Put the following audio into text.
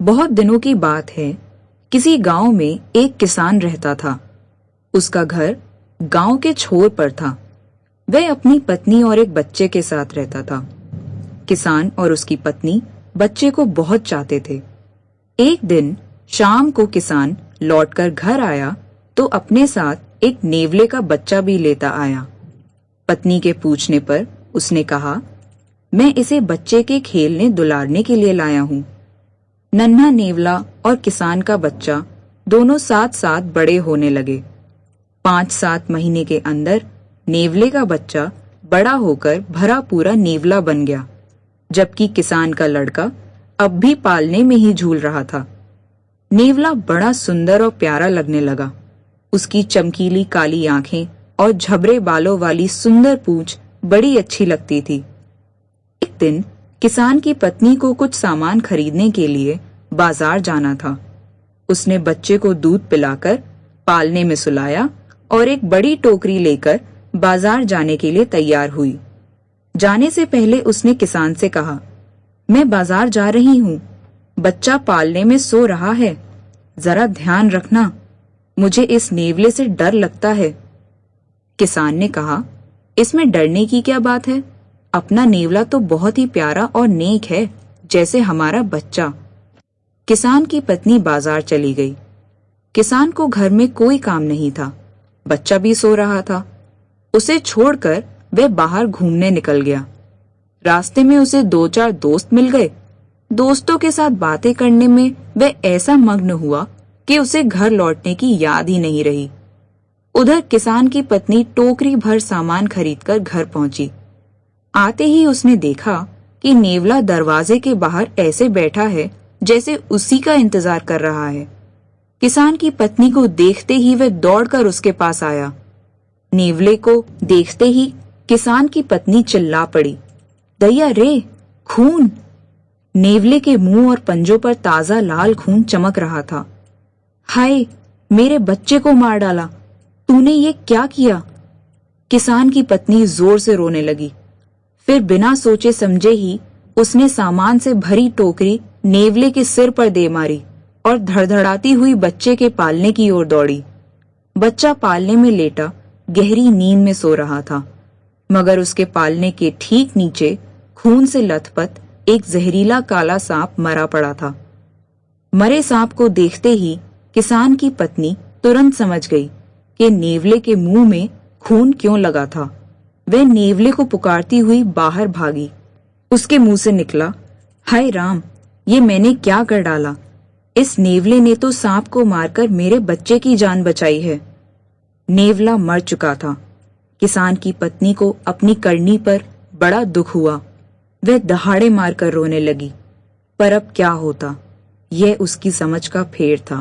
बहुत दिनों की बात है। किसी गांव में एक किसान रहता था। उसका घर गांव के छोर पर था। वह अपनी पत्नी और एक बच्चे के साथ रहता था। किसान और उसकी पत्नी बच्चे को बहुत चाहते थे। एक दिन शाम को किसान लौटकर घर आया तो अपने साथ एक नेवले का बच्चा भी लेता आया। पत्नी के पूछने पर उसने कहा, मैं इसे बच्चे के खेलने दुलारने के लिए लाया हूँ। नन्हा नेवला और किसान का बच्चा दोनों साथ साथ बड़े होने लगे। 5-7 महीने के अंदर नेवले का बच्चा बड़ा होकर भरा पूरा नेवला बन गया, जबकि किसान का लड़का अब भी पालने में ही झूल रहा था। नेवला बड़ा सुंदर और प्यारा लगने लगा। उसकी चमकीली काली आंखें और झबरे बालों वाली सुंदर पूंछ बड़ी अच्छी लगती थी। एक दिन किसान की पत्नी को कुछ सामान खरीदने के लिए बाजार जाना था। उसने बच्चे को दूध पिलाकर पालने में सुलाया और एक बड़ी टोकरी लेकर बाजार जाने के लिए तैयार हुई। जाने से पहले उसने किसान से कहा, मैं बाजार जा रही हूँ, बच्चा पालने में सो रहा है, जरा ध्यान रखना, मुझे इस नेवले से डर लगता है। किसान ने कहा, इसमें डरने की क्या बात है, अपना नेवला तो बहुत ही प्यारा और नेक है, जैसे हमारा बच्चा। किसान की पत्नी बाजार चली गई। किसान को घर में कोई काम नहीं था, बच्चा भी सो रहा था। उसे छोड़कर वह बाहर घूमने निकल गया। रास्ते में उसे 2-4 दोस्त मिल गए। दोस्तों के साथ बातें करने में वह ऐसा मग्न हुआ कि उसे घर लौटने की याद ही नहीं रही। उधर किसान की पत्नी टोकरी भर सामान खरीदकर घर पहुंची। आते ही उसने देखा कि नेवला दरवाजे के बाहर ऐसे बैठा है जैसे उसी का इंतजार कर रहा है। किसान की पत्नी को देखते ही वह दौड़कर उसके पास आया। नेवले को देखते ही किसान की पत्नी चिल्ला पड़ी, दैया रे, खून! नेवले के मुंह और पंजों पर ताजा लाल खून चमक रहा था। हाय, मेरे बच्चे को मार डाला, तूने ये क्या किया? किसान की पत्नी जोर से रोने लगी। फिर बिना सोचे समझे ही उसने सामान से भरी टोकरी नेवले के सिर पर दे मारी और धड़धड़ाती हुई बच्चे के पालने की ओर दौड़ी। बच्चा पालने में लेटा गहरी नींद में सो रहा था, मगर उसके पालने के ठीक नीचे खून से लथपथ एक जहरीला काला सांप मरा पड़ा था। मरे सांप को देखते ही किसान की पत्नी तुरंत समझ गई कि नेवले के मुंह में खून क्यों लगा था। वह नेवले को पुकारती हुई बाहर भागी। उसके मुंह से निकला, हाय राम, ये मैंने क्या कर डाला? इस नेवले ने तो सांप को मारकर मेरे बच्चे की जान बचाई है। नेवला मर चुका था। किसान की पत्नी को अपनी करनी पर बड़ा दुख हुआ। वह दहाड़े मारकर रोने लगी। पर अब क्या होता, यह उसकी समझ का फेर था।